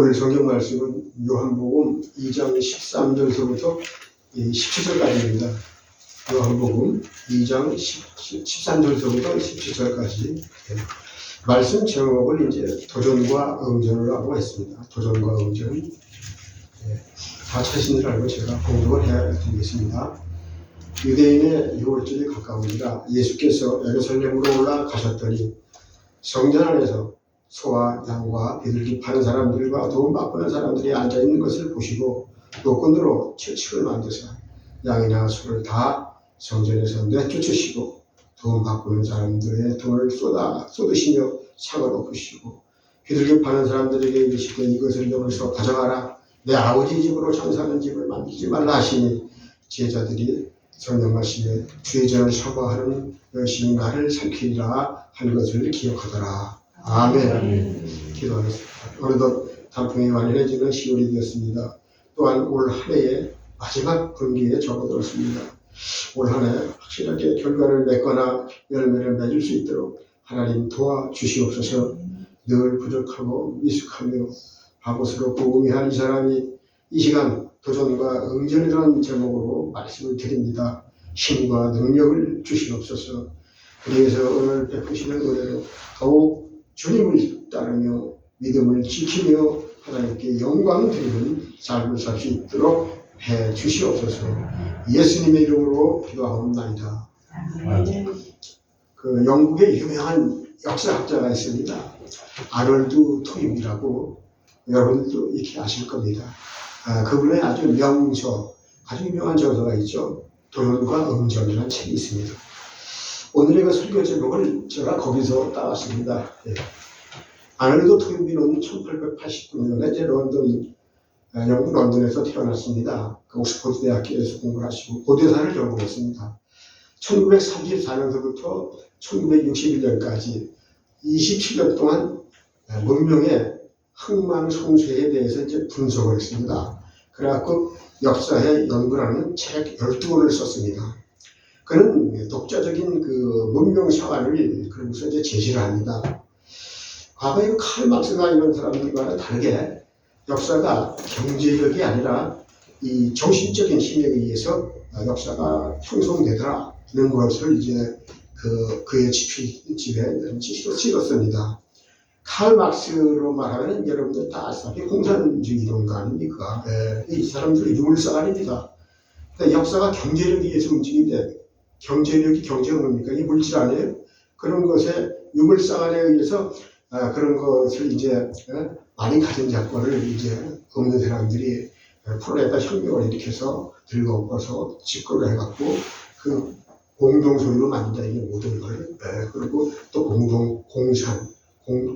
오늘 성경 말씀은 요한복음 2장 13절서부터 17절까지입니다. 요한복음 2장 13절서부터 17절까지. 말씀 제목을 이제 도전과 응전을 하고 했습니다. 도전과 응전. 다 찾으신 줄 알고 제가 공독을 해드리겠습니다. 유대인의 유월절이 가까우니라 예수께서 예루살렘으로 올라가셨더니 성전 안에서 소와 양과 비둘기 파는 사람들과 돈 바꾸는 사람들이 앉아있는 것을 보시고 노끈으로 채찍을 만드사 양이나 소를 다 성전에서 내쫓으시고 돈 바꾸는 사람들의 돈을 쏟으시며 상을 엎으시고 비둘기 파는 사람들에게 이르시되 이것을 여기서 가져가라. 내 아버지 집으로 장사하는 집을 만들지 말라 하시니 제자들이 성령 말씀에 주의 전을 사과하는 여신이 나를 삼키리라 한 것을 기억하더라. 아멘. 기도하겠습니다. 어느덧 단풍이 완연해지는 10월이 되었습니다. 또한 올 한 해의 마지막 분기에 접어들었습니다. 올 한 해 확실하게 결과를 맺거나 열매를 맺을 수 있도록 하나님 도와주시옵소서. 늘 부족하고 미숙하며 바보스럽고 우매한 이 사람이 이 시간 도전과 응전이라는 제목으로 말씀을 드립니다. 힘과 능력을 주시옵소서. 그래서 오늘 베푸시는 은혜로 더욱 주님을 따르며 믿음을 지키며 하나님께 영광 드리는 삶을 살 수 있도록 해 주시옵소서. 예수님의 이름으로 기도하옵나이다. 그 영국의 유명한 역사학자가 있습니다. 아놀드 토임이라고 여러분들도 익히 아실 겁니다. 그분의 아주 유명한 저서가 있죠. 도전과 응전이라는 책이 있습니다. 오늘의 그 설교 제목을 제가 거기서 따왔습니다. 아놀드 토인비는 1889년에 이제 영국 런던에서 태어났습니다. 그 옥스퍼드 대학교에서 공부를 하시고 고대사를 전공했습니다. 1934년서부터 1961년까지 27년 동안 문명의 흥망성쇠에 대해서 이제 분석을 했습니다. 그래갖고 역사에 연구하는 책 12권을 썼습니다. 그는 독자적인 그 문명 사관을 그러면서 이제 제시를 합니다. 과거의 칼 막스나 이런 사람들과는 다르게 역사가 경제력이 아니라 이 정신적인 힘에 의해서 역사가 형성되더라는 것을 이제 그의 집에 찍었습니다. 칼 막스로 말하면 여러분들 다 아시다시피 공산주의 이론가 아닙니까? 이 사람들이 유물사관입니다. 역사가 경제력에 의해서 움직이는데 경제력이 경제가 뭡니까? 이 물질 아니에요? 그런 것에 유물사관에 의해서 그런 것을 이제 많이 가진 자권을 이제 없는 사람들이 프롤레타 혁명을 일으켜서 들고 엎어서 집권을 해갖고 그 공동 소유로 만든다 이게 모든 걸. 그리고 또 공동 공산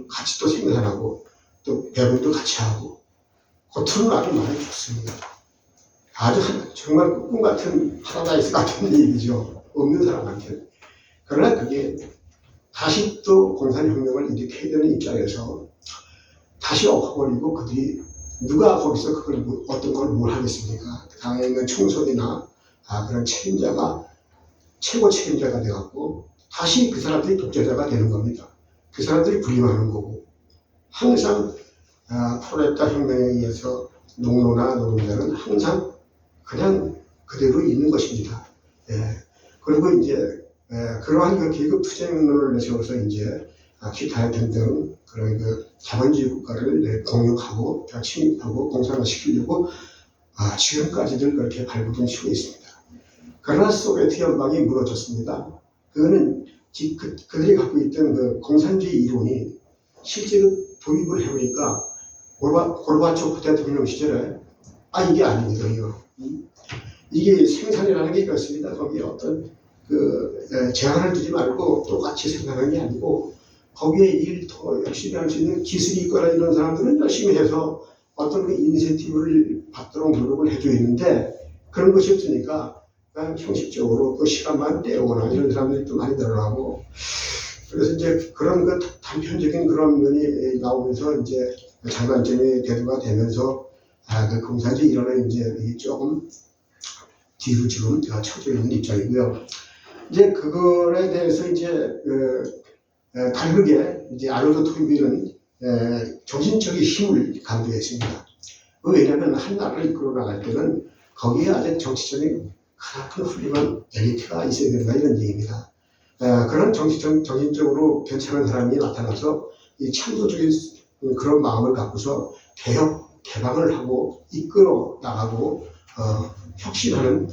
같이 또 생산하고 또 배분도 같이 하고 겉으로는 아주 많이 좋습니다. 아주 정말 꿈 같은 파라다이스 같은 일이죠. 없는 사람한테. 그러나 그게 다시 또 공산혁명을 일으켜야 되는 입장에서 다시 엎어버리고 그들이 누가 거기서 그걸 어떤 걸 뭘 하겠습니까? 당에 있는 총선이나 그런 책임자가 최고 책임자가 돼갖고 다시 그 사람들이 독재자가 되는 겁니다. 그 사람들이 부림하는 거고 항상 프롤레타 혁명에 의해서 농노나 노동자는 항상 그냥 그대로 있는 것입니다. 그리고 이제 그러한 그 계급 투쟁론을 내세워서 이제 기타 등등 그런 그 자본주의 국가를 공격하고 침입하고 공산화시키려고 지금까지들 그렇게 발버둥 치고 있습니다. 그러나 소비에트 연방이 무너졌습니다. 그거는 그들이 갖고 있던 그 공산주의 이론이 실제로 도입을 해보니까 고르바초프 대통령 시절에 이게 아닙니다. 이게 생산이라는 게 있습니다. 거기에 어떤 제한을 두지 말고 똑같이 생산하는 게 아니고 거기에 일 더 열심히 할 수 있는 기술이 있거나 이런 사람들은 열심히 해서 어떤 그 인센티브를 받도록 노력을 해줘야 되는데 그런 것이 없으니까 그냥 형식적으로 그 시간만 때우거나 이런 사람들이 또 많이 늘어나고 그래서 이제 그런 그 단편적인 그런 면이 나오면서 이제 장단점이 대두가 되면서 그 공산주의 이론은 이제 조금 뒤로 지금 쳐져 있는 입장이고요. 이제 그거에 대해서 이제 다르게 이제 아놀드 토인비는 정신적인 힘을 강조했습니다. 왜냐하면 한 나라를 이끌어 나갈 때는 거기에 아주 정치적인 크나큰 훌륭한 엘리트가 있어야 된다 이런 얘기입니다. 그런 정신적으로 괜찮은 사람이 나타나서 이 창조적인 그런 마음을 갖고서 개혁, 개방을 하고 이끌어 나가고 혁신하는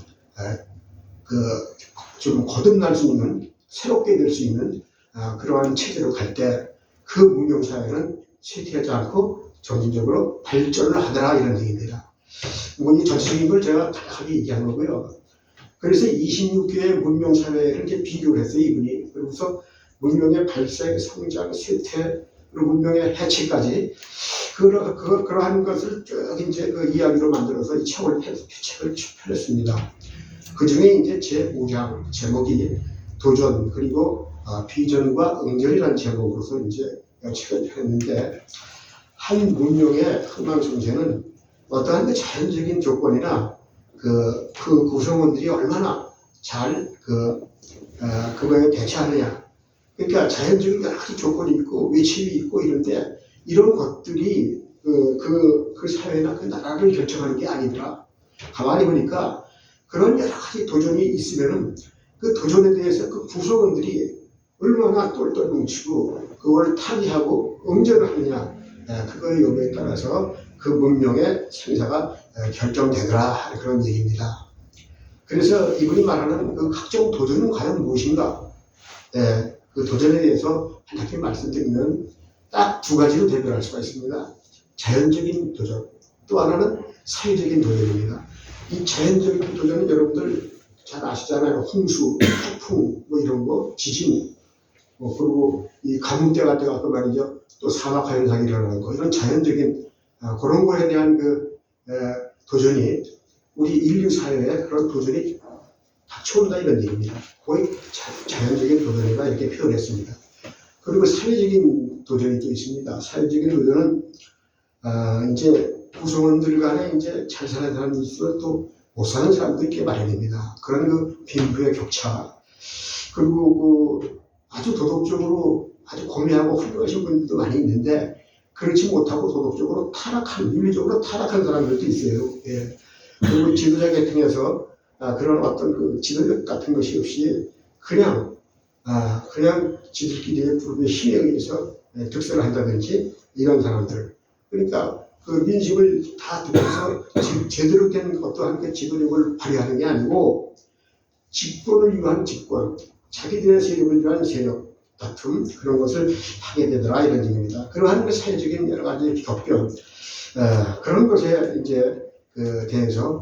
좀 거듭날 수 있는 새롭게 될 수 있는 그러한 체제로 갈 때 그 문명사회는 쇠퇴하지 않고 정신적으로 발전을 하더라 이런 얘기입니다. 이 전체적인 걸 제가 다하게 얘기한 거고요. 그래서 26개의 문명사회를 이제 비교를 했어요, 이분이. 그러면서 문명의 발생, 성장, 쇠퇴, 그리고 문명의 해체까지 그러한 것을 쭉 이제 그 이야기로 만들어서 이 책을 펼쳤습니다. 그 중에 이제 제5장 제목이 도전 그리고 비전과 응전이라는 제목으로서 이제 책을 폈는데 한 문명의 흥망성쇠는 어떠한 그 자연적인 조건이나 그 구성원들이 얼마나 잘 그거에 대처하느냐. 그러니까 자연적인 여러 가지 조건이 있고 외침이 있고 이런데 이런 것들이 그 사회나 그 나라를 결정하는 게 아니더라. 가만히 보니까 그런 여러 가지 도전이 있으면은 그 도전에 대해서 그 구성원들이 얼마나 똘똘 뭉치고 그걸 타개하고 응전을 하느냐. 그거의 여부에 따라서 그 문명의 생사가 결정되더라 그런 얘기입니다. 그래서 이분이 말하는 그 각종 도전은 과연 무엇인가? 그 도전에 대해서 한마디 말씀드리면 딱 두 가지로 대별할 수가 있습니다. 자연적인 도전, 또 하나는 사회적인 도전입니다. 이 자연적인 도전은 여러분들 잘 아시잖아요. 홍수, 태풍, 뭐 이런 거, 지진, 그리고 이 가뭄때가 돼갖고 말이죠. 또 산악화 현상이 일어나는 거, 이런 자연적인 그런 거에 대한 도전이 우리 인류 사회에 그런 도전이 닥쳐온다 이런 얘기입니다. 거의 자연적인 도전이다 이렇게 표현했습니다. 그리고 사회적인 도전이 또 있습니다. 사회적인 도전은 이제 구성원들 간에 이제 잘 사는 사람이 있으면 또 못 사는 사람도 있게 마련입니다. 그런 그 빈부의 격차, 그리고 아주 도덕적으로 아주 고매하고 훌륭하신 분들도 많이 있는데 그렇지 못하고 도덕적으로 타락한, 윤리적으로 타락한 사람들도 있어요. 예. 그리고 지도자 계통에서 그런 어떤 그 지도력 같은 것이 없이 그냥 지들끼리의 그룹의 힘에 의해서 득세를 한다든지 이런 사람들. 그러니까 그 민심을 다 듣고서 제대로 된 어떠한 그 지도력을 발휘하는 게 아니고 집권을 위한 집권, 자기들의 세력을 위한 세력 다툼 그런 것을 하게 되더라 이런 얘기입니다. 그러한 그 사회적인 여러 가지 격변 그런 것에 이제 대해서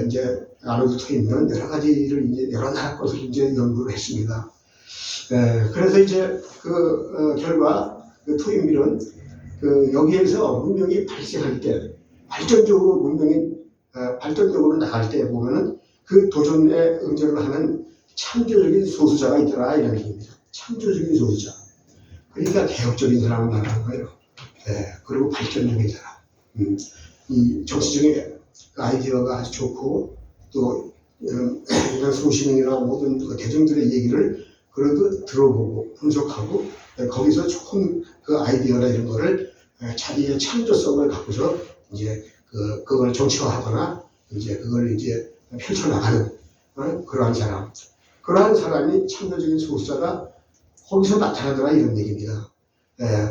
이제 아르노트 있는 여러 가지를 이제 여러 나라 것을 이제 연구를 했습니다. 그래서 이제 결과 토인비는 여기에서 문명이 발생할 때 발전적으로 나갈 때 보면은 그 도전에 응전을 하는 창조적인 소수자가 있더라 이런 얘기입니다. 창조적인 소수자. 그러니까 개혁적인 사람을 말하는 거예요. 그리고 발전적인 사람. 이 정치적인 아이디어가 아주 좋고 또 이런 소시민이나 모든 대중들의 얘기를 그래도 들어보고 분석하고 거기서 조금 그 아이디어나 이런 거를 자기의 창조성을 갖고서 이제 그걸 정치화하거나 이제 그걸 이제 펼쳐나가는 그러한 사람. 그러한 사람이 창조적인 소수자가 거기서 나타나더라 이런 얘기입니다.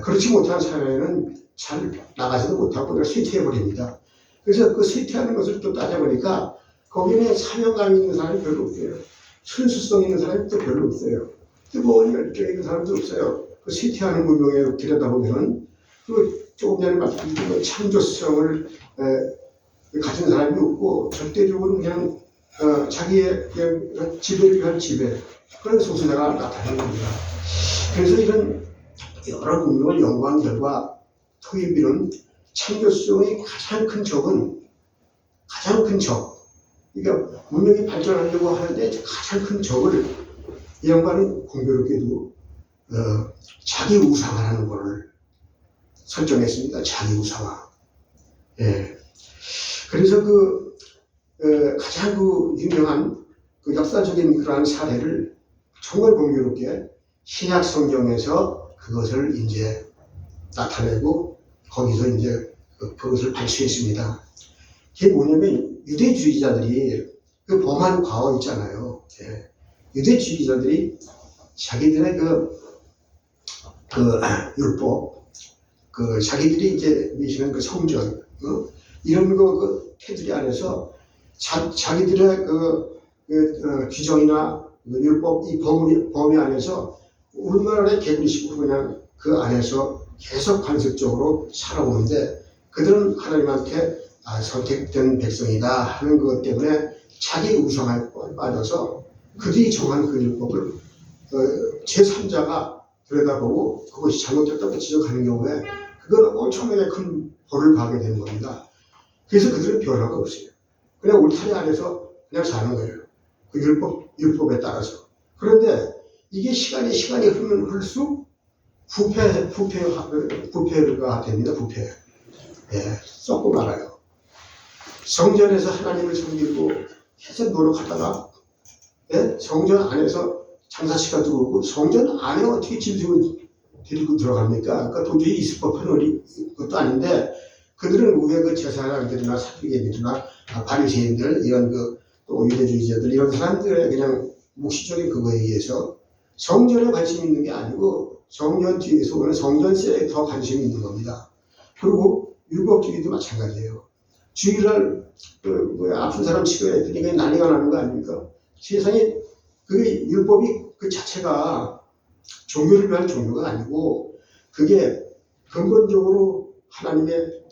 그렇지 못한 사회는 잘 나가지도 못하고 쇠퇴해버립니다. 그래서 그 쇠퇴하는 것을 또 따져보니까 거기는 사명감 있는 사람이 별로 없어요. 순수성 있는 사람이 또 별로 없어요. 뜨거운 열정 있는 사람도 없어요. 그 쇠퇴하는 문명에 들여다보면 조금 전에 말씀드린 창조성을 가진 사람이 없고 절대적으로 그냥 자기의 그냥 지배를 위한 지배 그런 소수자가 나타나는 겁니다. 그래서 이런 여러 문명을 연구한 결과 토인비는 창조성의 가장 큰 적은 그러니까 문명이 발전하려고 하는데 가장 큰 적을 이 양반은 공교롭게도 자기 우상화라는 것을 설정했습니다. 자기 우상화. 그래서 가장 유명한 역사적인 그러한 사례를 정말 공교롭게 신약 성경에서 그것을 이제 나타내고 거기서 이제 그것을 발표했습니다. 그게 뭐냐면 유대주의자들이 그 범한 과거 있잖아요. 예. 유대주의자들이 자기들의 율법, 자기들이 이제 미시는 그 성전, 이런 테두리 안에서 자기들의 규정이나 율법, 이 범위 안에서 우리나라의 개구리식으로 그냥 그 안에서 계속 간섭적으로 살아오는데 그들은 하나님한테 선택된 백성이다 하는 것 때문에 자기 우상에 빠져서 그들이 정한 그 율법을 제3자가 들여다보고 그것이 잘못됐다고 지적하는 경우에 그건 엄청나게 큰 벌을 받게 되는 겁니다. 그래서 그들은 변화가 없어요. 그냥 울타리 안에서 그냥 사는 거예요. 그 율법에 따라서. 그런데 이게 시간이 흐르면 흐를수록 부패가 됩니다. 부패. 예, 썩고 말아요. 성전에서 하나님을 섬기고 계속 노력하다가 성전 안에서 장사치가 들어오고 성전 안에 어떻게 짐승을 데리고 들어갑니까? 그러니까 도저히 있을 법한 것도 아닌데 그들은 왜 그 제사장들이나 사두개들이나 바리새인들 이런 또 유대주의자들 이런 사람들의 그냥 묵시적인 그거에 의해서 성전에 관심이 있는 게 아니고 성전 뒤에서 오는 성전세에 더 관심이 있는 겁니다. 그리고 율법주의도 마찬가지예요. 주일날 아픈 사람 치료해드리니 그냥 난리가 나는 거 아닙니까? 세상에 그게 율법이 그 자체가 종교를 위한 종교가 아니고 그게 근본적으로 하나님의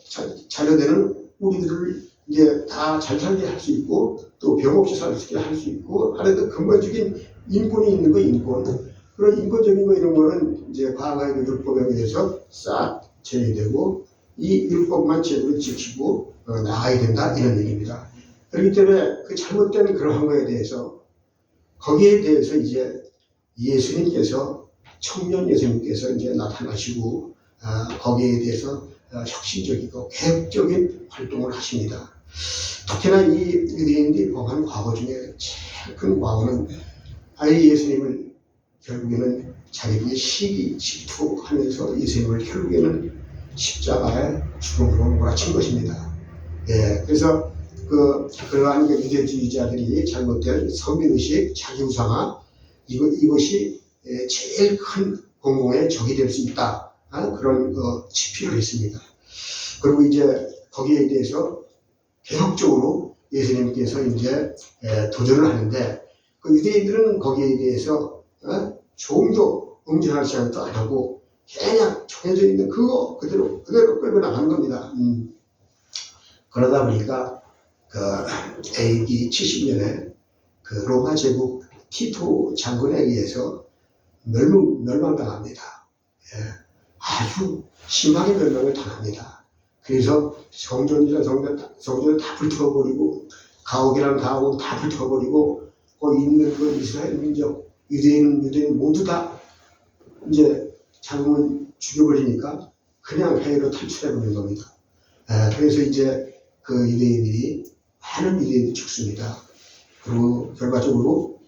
자녀되는 우리들을 이제 다 잘 살게 할 수 있고 또 병 없이 살게 할 수 있고 하여튼 근본적인 인권이 있는 거 인권. 그런 인권적인 거 이런 거는 이제 과거의 율법에 의해서 싹 제외되고 이 율법만 제대로 지키고 나가야 된다 이런 얘기입니다. 그렇기 때문에 그 잘못된 그러한 거에 대해서 거기에 대해서 이제 예수님께서 청년 예수님께서 이제 나타나시고 거기에 대해서 혁신적이고 개혁적인 활동을 하십니다. 특히나 이 유대인들이 범한 과거 중에 제일 큰 과거는 아예 예수님을 결국에는 자기들의 시기 질투하면서 예수님을 결국에는 십자가에 죽음으로 몰아친 것입니다. 예, 그래서 그러한 유대주의자들이 잘못된 선민의식, 자기우상화 이것이 제일 큰 공공의 적이 될 수 있다. 그런 치필을 했습니다. 그리고 이제 거기에 대해서 개혁적으로 예수님께서 이제 도전을 하는데 그 유대인들은 거기에 대해서 조금도 응징하지 않도 안 하고 그냥 정해져 있는 그거 그대로 끌고 나가는 겁니다. 그러다 보니까 AD 70년에 로마 제국 티토 장군에 의해서 멸망당합니다. 예, 아주 심하게 멸망을 당합니다. 그래서 성전을 다 불태워버리고 가옥이랑 가옥은 다 불태워버리고 거기 있는 그 이스라엘 민족 유대인 모두 다 이제 잡으면 죽여버리니까 그냥 해외로 탈출해버린 겁니다. 그래서 이제 그 많은 유대인들이 죽습니다. 그리고 결과적으로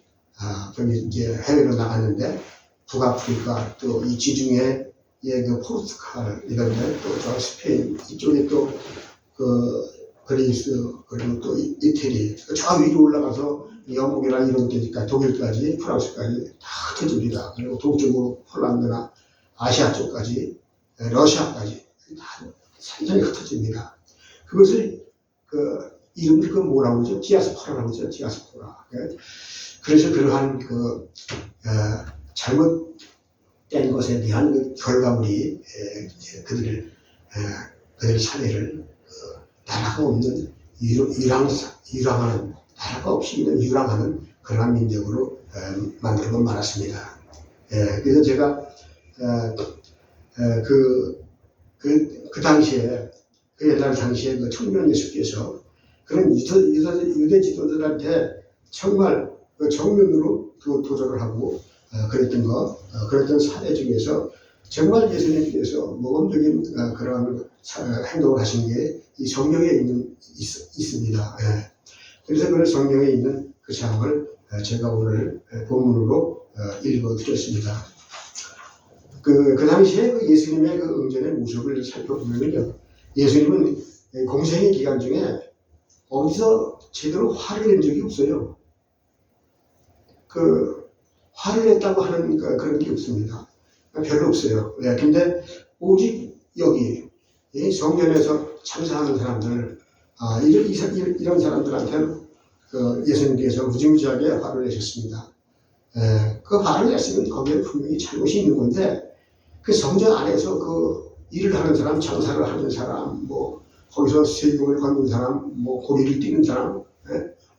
이제 해외로 나갔는데 북아프리카 또 이 지중해 그 포르투갈 이런데 또 저 스페인 이쪽에 또 그리스 그리고 또 이태리 저 위로 올라가서 영국이나 이런 데니까 독일까지 프랑스까지 다 흩어집니다. 그리고 동쪽으로 폴란드나 아시아 쪽까지 러시아까지 다 산전이 흩어집니다. 그것을 이름을 뭐라고 그러죠? 디아스포라라고 그러죠. 디아스포라. 그래서 그러한 잘못된 것에 대한 결과물이 그들의 사회를 나라가 없는 유랑하는 나라가 없이 있는 유랑하는 그러한 민족으로 만들고 말았습니다. 그래서 제가 그 당시에 옛날 당시에 청년 예수께서 그런 유대 지도자들한테 정말 정면으로 도전을 하고 그랬던 사례 중에서 정말 예수님께서 모범적인 그러한 행동을 하신 게 이 성경에 있습니다. 그래서 그 성경에 있는 그 장을 제가 오늘 본문으로 읽어드렸습니다. 그 당시에 그 예수님의 그 응전의 모습을 살펴보면요. 예수님은 공생의 기간 중에 어디서 제대로 화를 낸 적이 없어요. 그 화를 냈다고 하는 그런 게 없습니다. 별로 없어요. 네, 근데 오직 여기 이 성전에서 참사하는 사람들, 이런 사람들한테는 그 예수님께서 무지무지하게 화를 내셨습니다. 그 화를 냈으면 거기에 분명히 잘못이 있는 건데, 그 성전 안에서 그 일을 하는 사람, 장사를 하는 사람, 뭐 거기서 세금을 걷는 사람, 뭐 고리를 띄는 사람,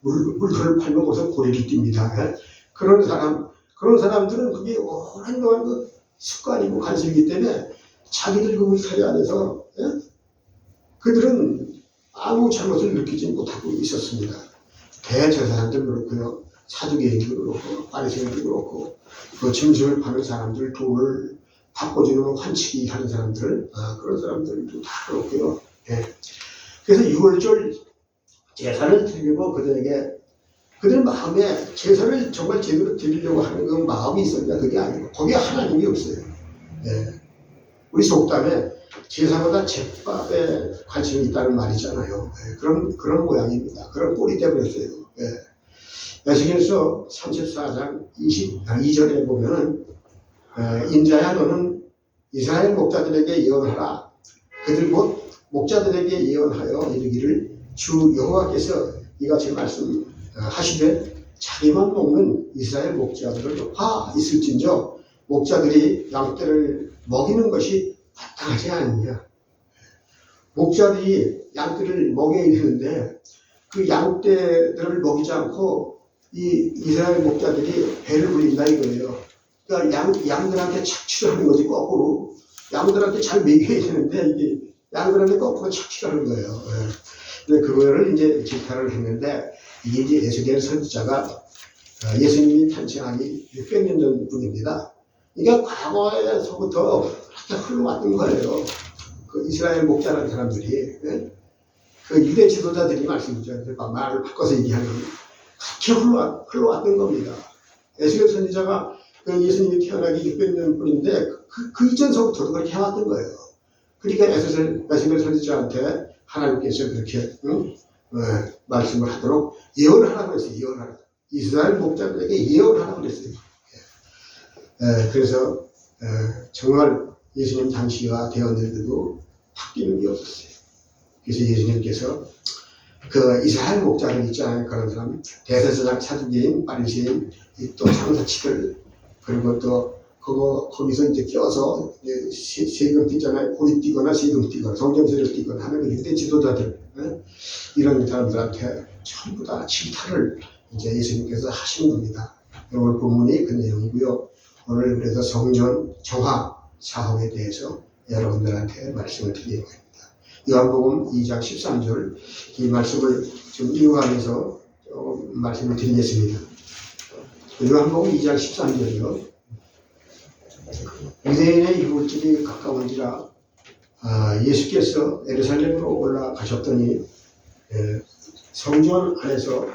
물건을 팔면 거기서 고리를 띱니다. 그런 사람들은 그게 오랜 동안 그 습관이고 관습이기 때문에 자기들 그 울타리 안에서 그들은 아무 잘못을 느끼지 못하고 있었습니다. 대제사장들 그렇고요, 사두개인들 그렇고, 바리새인들 그렇고, 그 점심을 파는 사람들, 돈을 바꿔주는 환치기 하는 사람들, 그런 사람들도 다 그렇고요. 그래서 6월절 제사를 드리고 그들 마음에 제사를 정말 제대로 드리려고 하는 그 마음이 있었는데 그게 아니고 거기에 하나님이 없어요. 우리 속담에 제사보다 제밥에 관심이 있다는 말이잖아요. 그런 모양입니다. 그런 꼴이 되어버렸어요. 에스겔서 34장 22절에 보면은 인자야 너는 이스라엘 목자들에게 예언하라. 그들 곧 목자들에게 예언하여 이르기를 주 여호와께서 이같이 말씀하시되 자기만 먹는 이스라엘 목자들을 화 있을진저 목자들이 양떼를 먹이는 것이 마땅하지 않느냐. 목자들이 양떼를 먹여야 되는데 그 양떼들을 먹이지 않고 이 이스라엘 목자들이 배를 불린다 이거예요. 그러니까 양들한테 착취를 하는 거지, 거꾸로. 양들한테 잘 먹여야 되는데 이게 양들한테 거꾸로 착취를 하는 거예요. 근데 그거를 이제 질타를 했는데 이게 이제 에스겔 선지자가 예수님이 탄생하기 600년 전 분입니다. 그러니까 과거에서부터 그렇게 흘러왔던 거예요. 그 이스라엘 목자라는 사람들이, 그 유대 지도자들이 말씀이죠. 말을 바꿔서 얘기하면 그렇게 흘러왔던 겁니다. 에스겔 선지자가 그 예수님이 태어나기 600년 분인데 그 이전서부터도 그렇게 해왔던 거예요. 그러니까 에스겔 선지자한테 하나님께서 그렇게 말씀을 하도록 예언을 하라고 했어요. 예언하라. 이스라엘 목자들에게 예언하라고 그랬어요. 그래서 정말 예수님 당시가 되었는데도 바뀌는 게 없었어요. 그래서 예수님께서 그 이스라엘 목자들 있잖아요. 그런 사람, 대제사장, 사두개인, 바리새인, 또 장사치들, 그리고 또 거기서 이제 껴서 세금 띄잖아요. 고리 띄거나 세금 띄거나 성경세를 띄거나 하는 유대 지도자들, 이런 사람들한테 전부 다 질타를 이제 예수님께서 하시는 겁니다. 오늘 본문이 그 내용이고요. 오늘 그래서 성전 정화 사업에 대해서 여러분들한테 말씀을 드리는 겁니다. 요한복음 2장 13절 이 말씀을 좀 이용하면서 말씀을 드리겠습니다. 요한복음 2장 13절이요. 유대인의 유월절이 가까운지라 예수께서 예루살렘으로 올라가셨더니 성전 안에서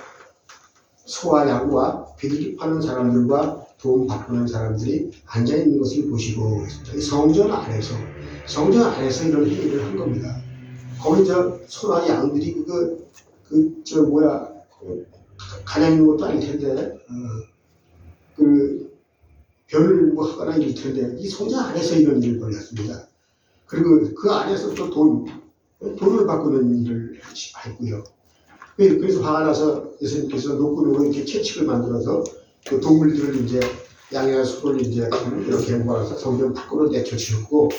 소와 양과 비둘기 파는 사람들과 돈 바꾸는 사람들이 앉아있는 것을 보시고 성전 안에서 이런 행위를 한 겁니다. 거기 소나 양들이 가냥 있는 것도 아닐 텐데 별을 뭐 하거나 이럴 텐데 이 성전 안에서 이런 일을 벌였습니다. 그리고 그 안에서 또 돈을 바꾸는 일을 했고요. 그래서 화가 나서 예수님께서 노끈으로 이렇게 채찍을 만들어서 그 동물들을 이제 양이나 소를 이제 이렇게 모아서 성전 밖으로 내쳐치웠고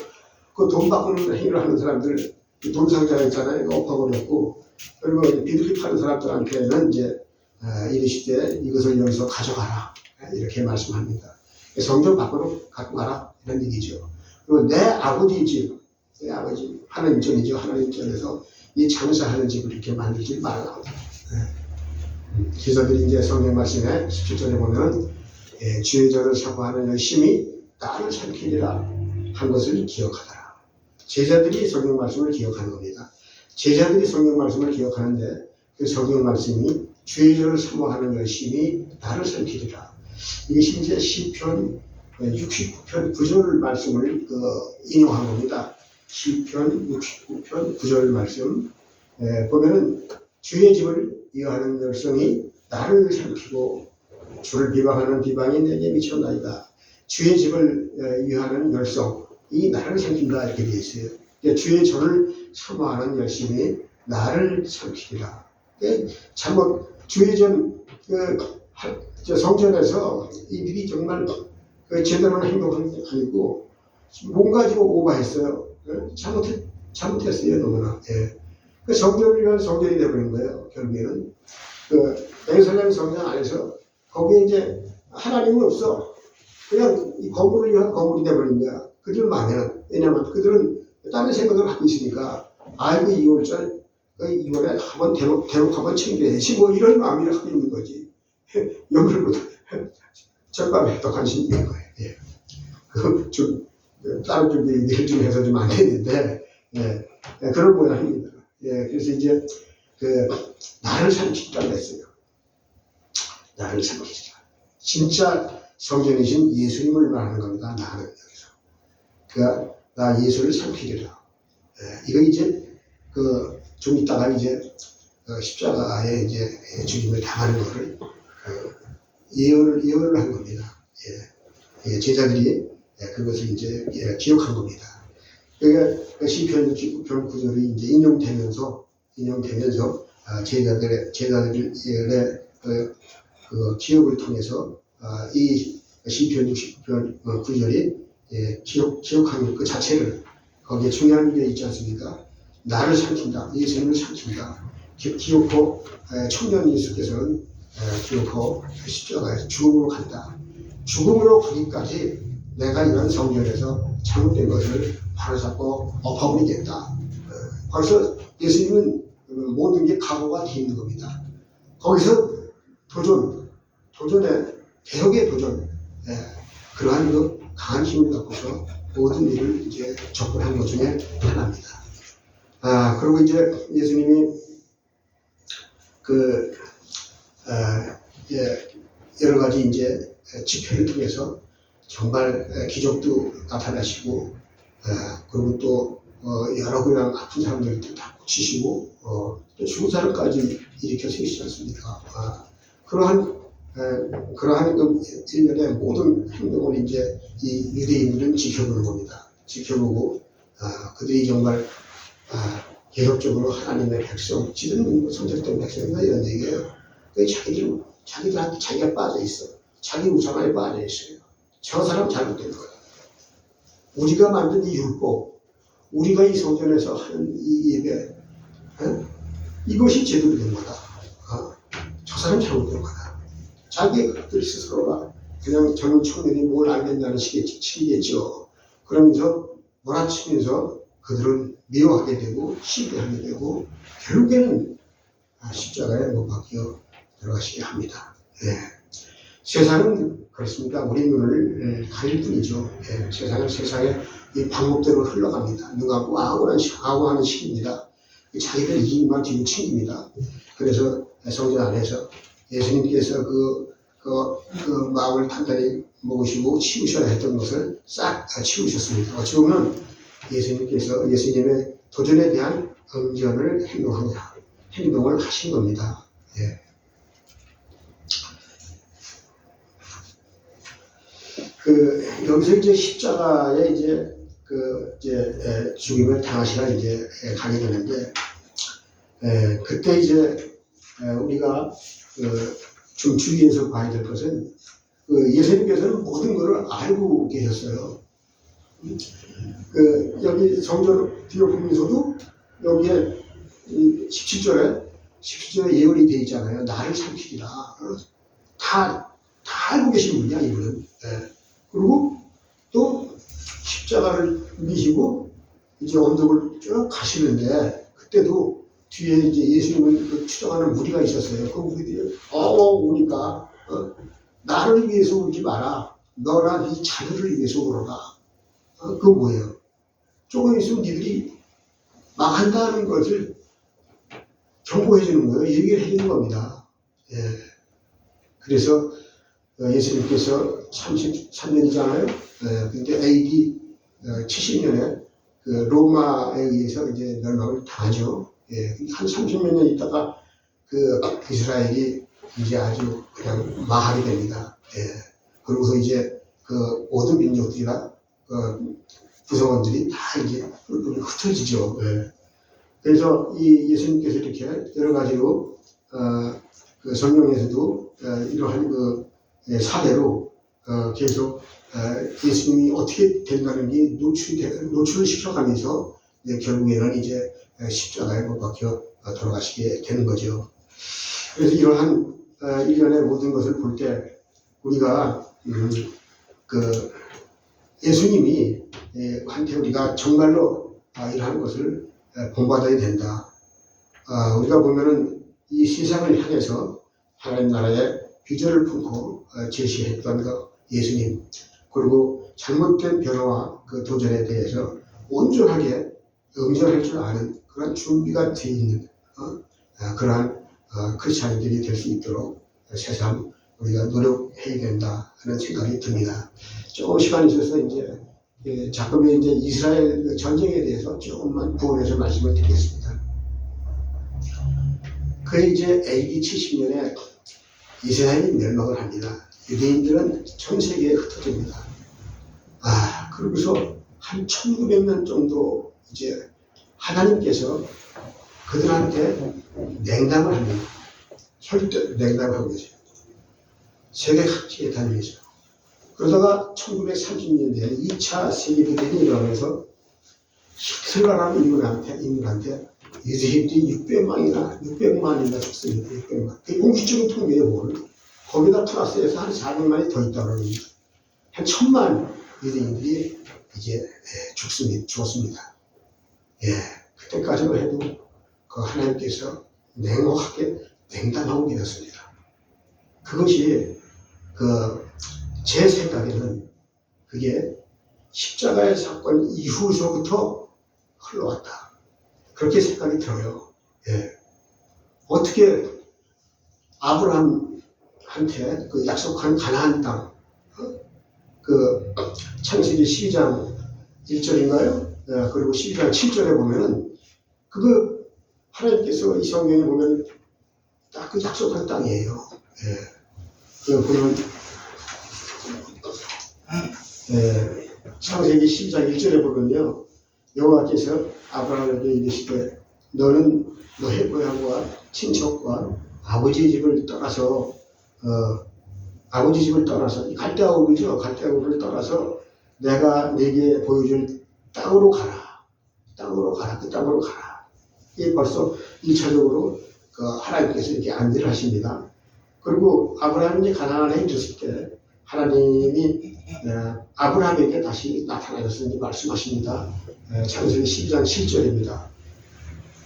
그 돈 바꾸는 행위를 하는 사람들 돈 상자 있잖아요. 이거 엎어버렸고 그리고 비둘기 파는 사람들한테는 이제 이르시되 이것을 여기서 가져가라 이렇게 말씀합니다. 성전 밖으로 갖고 가라 이런 얘기죠. 그리고 내 아버지 집 하나님 전이죠. 하나님 전에서 이 장사하는 집을 이렇게 만들지 말라. 기사들이 이제 성경 말씀에 17절에 보면 주의 전을 사고하는 열심히 나를 삼키리라 한 것을 기억하더라. 제자들이 성경 말씀을 기억하는 겁니다. 제자들이 성경 말씀을 기억하는데 그 성경 말씀이 주의 전을 사모하는 열심히 나를 삼키리라. 이것이 이제 시편 69편 9절 말씀을 인용한 겁니다. 시편 69편 9절 말씀 보면은 주의 집을 이어하는 열성이 나를 살피고 주를 비방하는 비방이 내게 미쳤나이다. 주의 집을 위하는 열성이 나를 삼킨다 이렇게 되어 있어요. 주의 전을 사모하는 열심이 나를 삼키리라. 잘못 주의 전 성전에서 이들이 정말 제대로 한 행동은 아니고 뭔가 좀 오버했어요. 잘못했어요 너무나. 성전을 위한 성전이 되어버린 거예요. 결국에는 예루살렘 성전 안에서 거기에 이제 하나님은 없어. 그냥 이 건물을 위한 건물이 되어버린 거야. 그들 마음에는. 왜냐면 그들은 다른 생각을 하고 있으니까 아이고 2월에 한번 대목 한번 챙겨야지 뭐 이런 마음이 하고 있는 거지. 영을보다 절밤에 더 관심이 있는 거예요. 좀 다른 쪽 얘기를 좀 해서 좀 안 되는데 그런 모양입니다. 그래서 이제 나를 삼키라 했어요. 나를 삼키라. 진짜 성전이신 예수님을 말하는 겁니다. 나는 여기서. 그러니까 나 예수를 삼키리라. 이거 이제 좀 있다가 이제 십자가에 이제 죽임을 당하는 것을 예언을 한 겁니다. 제자들이 그것을 이제 기억한 겁니다. 그러니까 시편 69편 9절이 이제 인용되면서 제자들의 기억을 통해서 이 시편 69편 9절이 기억하는 그 자체를 거기에 중요한 게 있지 않습니까? 나를 삼킨다, 예수님을 삼킨다. 기어코 청년 예수께서는 기어코 십자가에서 죽음으로 간다. 죽음으로 가기까지 내가 이런 성전에서 잘못된 것을 바로잡고 엎어버리겠다. 벌써 예수님은 모든 게 각오가 되어 있는 겁니다. 거기서 개혁의 도전, 그러한 강한 힘을 갖고서 모든 일을 이제 접근한 것 중에 하나입니다. 그리고 이제 예수님이 여러 가지 이제 집회를 통해서 정말 기적도 나타나시고, 그리고 또 여러 그냥 아픈 사람들도 다 고치시고, 또 죽은 사람까지 일으켜 세우시지 않습니까? 그러한 일련의 모든 행동을 이제 이 유대인들은 지켜보는 겁니다. 지켜보고, 그들이 정말 계속적으로 하나님의 백성, 지금 선택된 백성이다 이런 얘기예요. 자기들한테 자기가 빠져 있어. 자기 우상에 빠져 있어요. 저 사람 잘못된 거야. 우리가 만든 이 율법, 우리가 이 성전에서 하는 이 예배, 이것이 제대로 된 거다. 저 사람 잘못된 거다. 자기들 스스로가 그냥 젊은 청년이 뭘 알겠냐는 식이겠죠. 그러면서 몰아치면서 그들은 미워하게 되고 시기하게 되고 결국에는 십자가에 못 박혀 들어가시게 합니다. 세상은 그렇습니다. 우리 눈을 가릴 뿐이죠. 세상은 세상의 이 방법대로 흘러갑니다. 누가 아우하는 식입니다. 자기들 이익만 뒤로 챙깁니다. 그래서 성전 안에서 예수님께서 그 마음을 단단히 먹으시고 치우셔야 했던 것을 싹 치우셨습니다. 어찌 보면 예수님께서 예수님의 도전에 대한 응전을 행동을 하신 겁니다. 여기서 이제 십자가에 이제 죽임을 당하시라 이제 가게 되는데, 그때 이제 우리가 좀 주의해서 봐야 될 것은 예수님께서는 모든 것을 알고 계셨어요. 여기 성전 뒤에 보면서도 여기에 17절에 예언이 되어 있잖아요. 나를 삼키리라. 다 알고 계신 분이야, 이분은. 그리고 또 십자가를 미시고 이제 언덕을 쭉 가시는데, 그때도 뒤에 이제 예수님을 추적하는 무리가 있었어요. 그 무리들이 우니까 나를 위해서 울지 마라. 너나 네 자녀를 위해서 울어라. 그거 뭐예요? 조금 있으면 니들이 망한다는 것을 경고해 주는 거예요. 얘기를 해 주는 겁니다. 그래서 예수님께서 33년이잖아요. 근데 AD 70년에 그 로마에 의해서 이제 멸망을 당하죠. 한 30몇 년 있다가 그 이스라엘이 이제 아주 그냥 망하게 됩니다. 그러고서 이제 그 모든 민족들이나 구성원들이 다 이제 흩어지죠. 그래서 이 예수님께서 이렇게 여러 가지로 그 성경에서도 이러한 그 사례로 계속 예수님이 어떻게 된다는 게 노출을 시켜가면서 결국에는 이제 십자가에 못 박혀 돌아가시게 되는 거죠. 그래서 이러한 일련의 모든 것을 볼 때 우리가 그 예수님이 한테 우리가 정말로 이러한 것을 본받아야 된다. 우리가 보면은 이 세상을 향해서 하나님 나라의 비전을 품고 제시했던 그 예수님, 그리고 잘못된 변화와 그 도전에 대해서 온전하게 응전할 줄 아는 그런 준비가 되어 있는 그러한 크리스찬들이 될 수 있도록 새삼 우리가 노력해야 된다 하는 생각이 듭니다. 조금 시간이 있어서 이제 자꾸만 이제 이스라엘 전쟁에 대해서 조금만 부원해서 말씀을 드리겠습니다. 그 이제 AD 70년에 이스라엘이 멸망을 합니다. 유대인들은 전 세계에 흩어집니다. 그러고서 한 1900년 정도 이제 하나님께서 그들한테 냉담을 합니다. 절대 냉담을 하고 계세요. 세계 각지에 다니면서. 그러다가 1930년대에 2차 세계대전이 일어나면서 히틀러라는 인물한테 유대인들이 600만이나 죽습니다. 600만. 그게 공식적인 통계예요, 뭘. 거기다 플러스해서 한 400만이 더 있다고 합니다. 한 1000만 유대인들이 이제 죽었습니다. 그때까지만 해도 그 하나님께서 냉혹하게 냉담하고 계셨습니다. 그것이 제 생각에는 그게 십자가의 사건 이후서부터 흘러왔다. 그렇게 생각이 들어요. 어떻게 아브라함한테 그 약속한 가나안 땅, 그 창세기 12장 1절인가요? 그리고 12장 7절에 보면은 그거 하나님께서 이 성경에 보면 딱 그 약속한 땅이에요. 그 보면 창세기 12장 1절에 보면요, 여호와께서 아브라함에게 이르시되 너는 너의 고향과 친척과 아버지 집을 떠나서 갈대아 우르죠. 갈대아 우르를 떠나서 내가 네게 보여줄 땅으로 가라. 그 땅으로 가라. 이게 벌써 1차적으로 하나님께서 이렇게 안내를 하십니다. 그리고 아브라함이 가나안에 있었을 때 하나님이 아브라함에게 다시 나타나셨으니 말씀하십니다. 창세기 12장 7절입니다.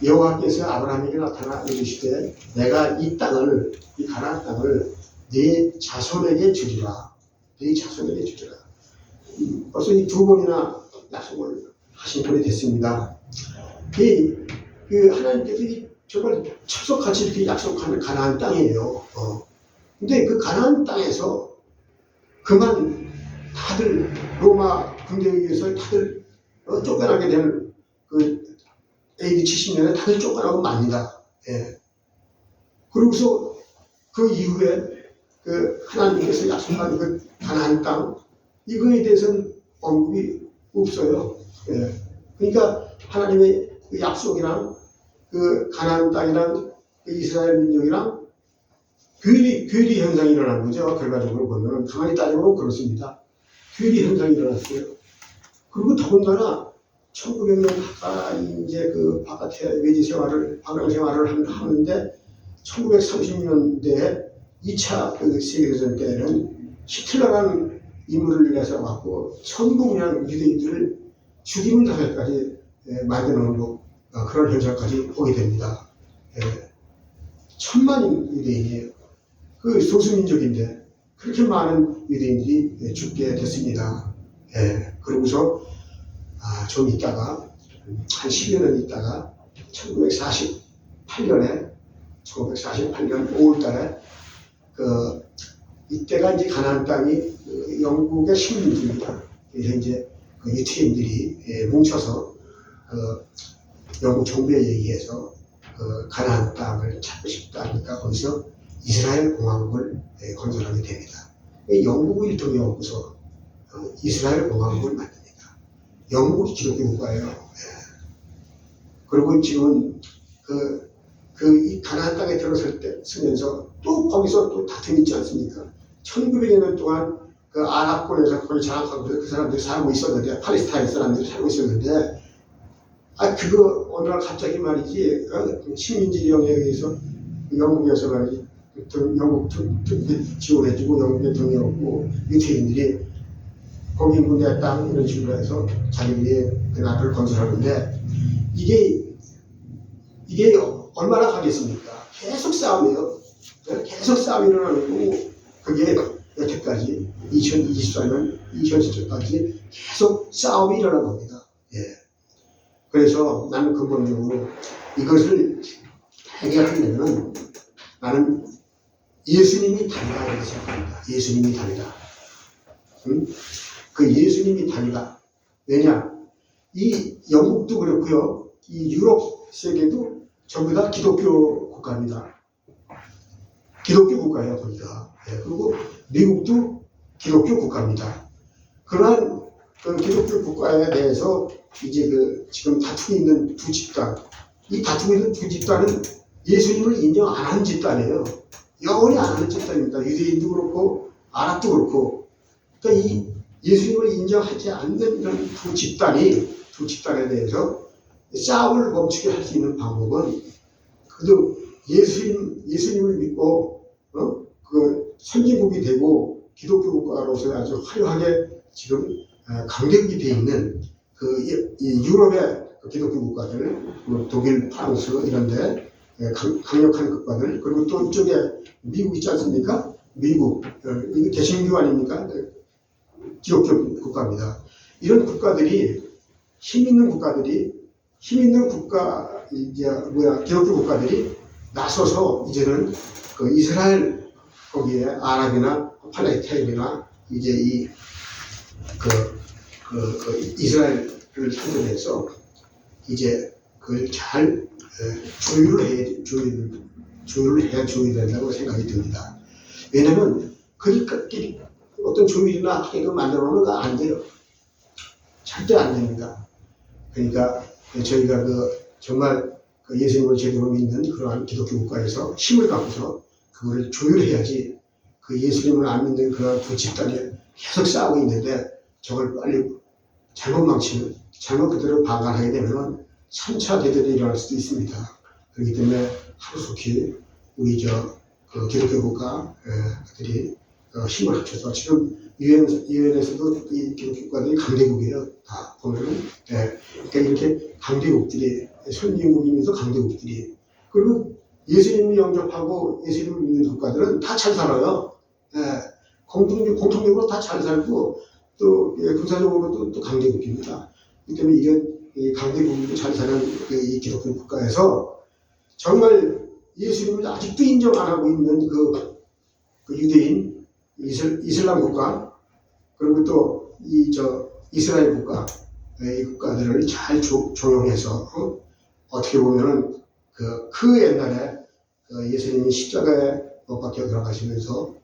여호와께서 아브라함에게 나타나 이르시되 내가 이 땅을, 이 가나안 땅을 네 자손에게 주리라. 벌써 이 두 번이나 약속을 하신 분이 됐습니다. 하나님께서 정말 철석같이 이렇게 약속하는 가나안 땅이에요. 근데 그 가나안 땅에서 그만 다들 로마 군대에 의해서 다들 쫓겨나게 되는 그 AD 70년에 다들 쫓겨나고 맙니다. 그러고서 그 이후에 그 하나님께서 약속한 그 가나안 땅, 이거에 대해서는 언급이 없어요. 그러니까 하나님의 그 약속이랑 그 가나안 땅이랑 그 이스라엘 민족이랑 괴리 현상이 일어난 거죠. 결과적으로 보면 가만히 따지면 그렇습니다. 괴리 현상이 일어났어요. 그리고 더군다나 1900년 가까이 이제 그 바깥에 외지 생활을, 방랑 생활을 하는데 1930년대에 2차 그 세계대전 때는 히틀러라는 인물을 내서 갖고 전부 그냥 유대인들을 죽임을 당할까지 만드는 걸로 그런 현상까지 보게 됩니다. 1000만 유대인이에요. 그 소수민족인데 그렇게 많은 유대인들이 죽게 됐습니다. 그러고서 좀 있다가 한 10여 년 있다가 1948년 5월 달에 그 이때가 이제 가나안 땅이 영국의 식민지입니다. 그래서 이제 그 유태인들이 뭉쳐서 영국 정부에 의해서 가나안 땅을 찾고 싶다 하니까 거기서 이스라엘 공화국을 건설하게 됩니다. 영국의 일통이 없어서 이스라엘 공화국을 만듭니다. 영국이 기독교 국가예요. 그리고 지금 이 가나안 땅에 들어설 때 쓰면서 또 거기서 또 다툼이 있지 않습니까? 1900여 년 동안 그 아랍권에서 거의 장악하고 그 사람들이 살고 있었는데, 팔레스타인 사람들이 살고 있었는데, 그거 어느 날 갑자기 말이지, 식민지 영역에 의해서 영국에서 말이지, 영국 지원해주고 영국에 동의하고 유태인들이 거기 내 땅 이런 식으로 해서 자기들이 그 나라를 건설하는데, 이게 얼마나 가겠습니까? 계속 싸움이에요. 계속 싸움이 일어나고, 그게 여태까지 2024년, 2017년까지 계속 싸움이 일어난 겁니다. 그래서 나는 근본적으로 이것을 해결하려면 나는 예수님이 다르다 이렇게 생각합니다. 예수님이 다르다. 그 예수님이 다르다. 왜냐? 이 영국도 그렇고요. 이 유럽 세계도 전부 다 기독교 국가입니다. 기독교 국가예요, 거기가. 그리고 미국도 기독교 국가입니다. 그러한 그 기독교 국가에 대해서 이제 지금 다투고 있는 두 집단, 이 다투고 있는 두 집단은 예수님을 인정 안 하는 집단이에요. 영원히 안 하는 집단입니다. 유대인도 그렇고 아랍도 그렇고. 그러니까 이 예수님을 인정하지 않는 이런 두 집단에 대해서 싸움을 멈추게 할 수 있는 방법은 그래도 예수님을 믿고 그 선진국이 되고 기독교 국가로서 아주 화려하게 지금 강대국이 되어 있는 이 유럽의 기독교 국가들, 독일, 프랑스 이런데 강력한 국가들, 그리고 또 이쪽에 미국 있지 않습니까? 미국, 이게 개신교 아닙니까? 기독교 국가입니다. 이런 국가들이 힘 있는 기독교 국가들이 나서서 이제는 그 이스라엘 거기에 아랍이나 팔레스타인이나 이제 이스라엘을 상대해서 이제 그걸 잘 조율을 해야 된다고 생각이 듭니다. 왜냐면 그들끼리 어떤 조율이나 합의를 만들어 놓으면 그거 안 돼요. 절대 안 됩니다. 그러니까 저희가 정말 예수님을 제대로 믿는 그러한 기독교 국가에서 힘을 갖고서 그거를 조율해야지 그 예수님을 안 믿는 그러한 두 집단이 계속 싸우고 있는데 저걸 빨리 잘못 망치면, 잘못 그대로 방관하게 되면 3차 대전이 일어날 수도 있습니다. 그렇기 때문에 하루속히 우리 기독교 국가들이 힘을 합쳐서 지금 유엔에서도 이 기독교 국가들이 강대국이에요. 다 보면은. 그러니까 이렇게 강대국들이, 선진국이면서 강대국들이, 그리고 예수님을 영접하고 예수님을 믿는 국가들은 다 잘 살아요. 공통적으로 다 잘 살고, 또 군사적으로도 또 강대국입니다. 그렇기 때문에 이런 강대국도 잘 사는 이 기독교 국가에서 정말 예수님을 아직도 인정 안 하고 있는 그 유대인, 이슬람 국가, 그리고 또 이스라엘 국가, 이 국가들을 잘 조용해서 어떻게 보면은 그 옛날에 예수님이 십자가에 못 박혀 들어가시면서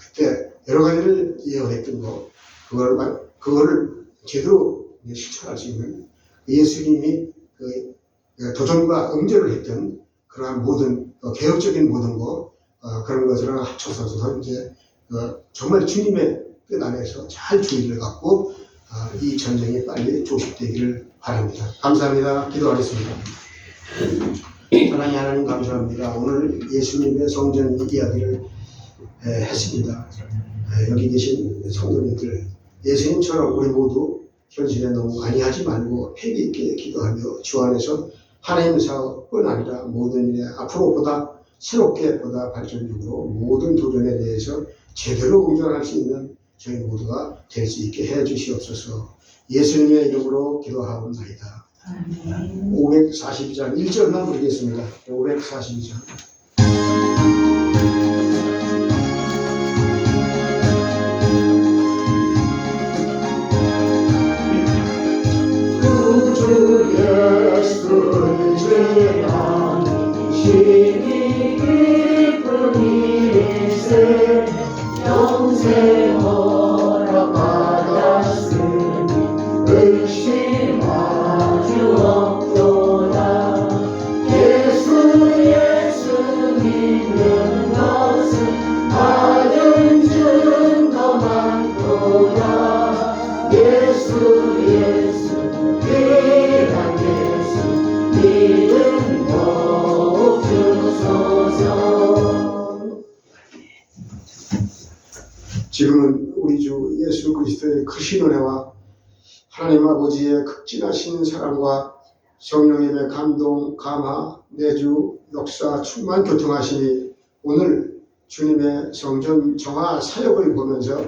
그때 여러 가지를 예언했던 거, 그거를 제대로 실천할 수 있는 예수님이 도전과 응대를 했던 그러한 모든 개혁적인 모든 거, 그런 것들을 합쳐서 이제 정말 주님의 뜻 안에서 잘 주의를 갖고 이 전쟁이 빨리 조식되기를 바랍니다. 감사합니다. 기도하겠습니다. 사랑의 하나님 감사합니다. 오늘 예수님의 성전 이야기를 했습니다. 여기 계신 성도님들, 예수님처럼 우리 모두 현실에 너무 많이 하지 말고 회개 있게 기도하며 주 안에서 하나님 사업뿐 아니라 모든 일에 앞으로 보다 새롭게 보다 발전적으로 모든 도전에 대해서 제대로 운전할 수 있는 저희 모두가 될 수 있게 해 주시옵소서. 예수님의 이름으로 기도하옵나이다. 542장 1절만 보겠습니다. 542장 그리스도의 크신 은혜와 하나님 아버지의 극진하신 사랑과 성령님의 감동, 감화, 내주, 역사, 충만 교통하심이 오늘 주님의 성전 정화 사역을 보면서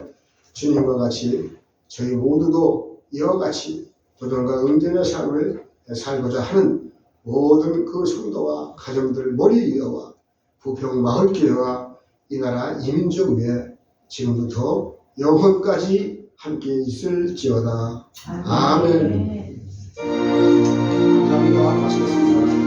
주님과 같이 저희 모두도 이와 같이 도전과 응전의 삶을 살고자 하는 모든 그 성도와 가정들 머리 위와 부평 마을교회와 이 나라 이민족 위에 지금부터 영혼까지 함께 있을지어다. 아멘. 감사합니다. 마치겠습니다.